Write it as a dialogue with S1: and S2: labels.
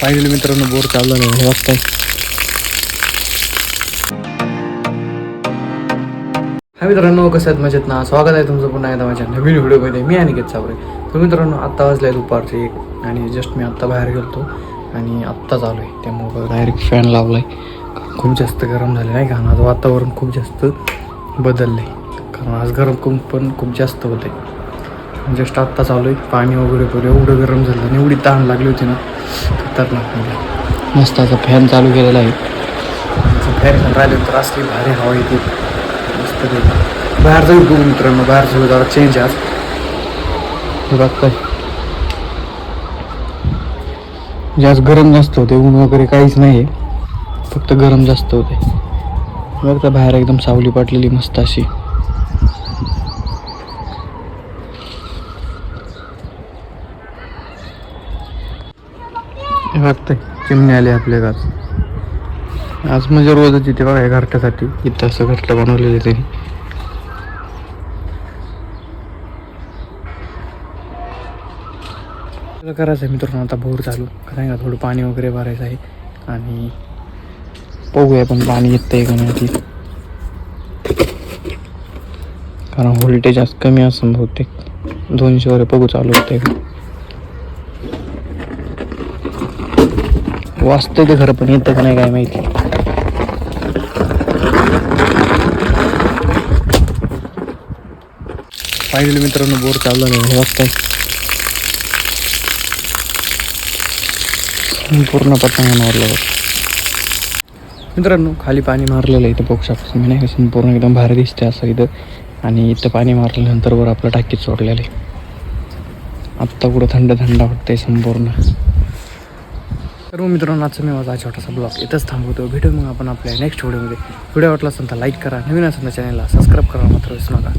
S1: Finally मित्रांनो bore चालला नाही हे वाजता. हा मित्रांनो कसं आहेत मजेत ना. स्वागत आहे तुमचं पुन्हा एकदा माझ्या नवीन व्हिडिओमध्ये. मी अनिकेत साबरे. तर मित्रांनो आत्ता वाजले दुपारचे 1 आणि जस्ट मी आत्ता बाहेर गेलो आणि आत्ताच आलो आहे. त्यामुळं डायरेक्ट फॅन लावला आहे. खूप जास्त गरम झालं नाही का. आज वातावरण खूप जास्त बदललं आहे कारण आज गरम पण खूप जास्त होतं आहे. जस्ट आत्ता चालू आहे. पाणी वगैरे करू एवढं गरम झालं आणि एवढी तहान लागली होती ना खतरनाक. म्हणजे मस्त असा फॅन चालू केलेला आहे. फॅन राहिले तर असली भारी हवा येते मस्त. बाहेर जाऊ बघू मित्रांनो. बाहेर जाऊ जरा चेंज आज. हे बघताय जास्त गरम जास्त होते. ऊन वगैरे काहीच नाही आहे फक्त गरम जास्त होते. बघता बाहेर एकदम सावली पाटलेली मस्त अशी. हे बघताय चिमणी आली आपल्या गावात आज. म्हणजे रोजच इथे बघा घरट्यासाठी इथं असं घरटं बनवलेलं त्यांनी. करायचं आहे मित्रांनो आता बोर चालू करायला. थोडं पाणी वगैरे भरायचं आहे आणि बघूया पण पाणी येतं आहे का नाही. कारण व्होल्टेज आज कमी असं बहुतेक 200 वर बघू चालू होते का वाचतंय ते खरं पण येतं का नाही काय माहिती. फायनली मित्रांनो बोर चालला नाही हे वाजताय. पूर्ण पतंग मारलं मित्रांनो. खाली पाणी मारलेलं आहे इथं बघू शकतो मी नाही का. संपूर्ण एकदम भारी दिसते असं इथं. आणि इथं पाणी मारल्यानंतर वर आपलं टाकीत सोडलेलं आहे. आत्ता कुठं थंड थंड वाटतंय संपूर्ण. तर मग मित्रांनो आजचा मी माझा छोटासा ब्लॉग इथंच थांबवतो. भेटू मग आपण आपल्या नेक्स्ट व्हिडिओमध्ये. व्हिडिओ वाटला असेल तर लाईक करा. नवीन असेल तर चॅनलला सबस्क्राईब करा मात्र विसरू नका.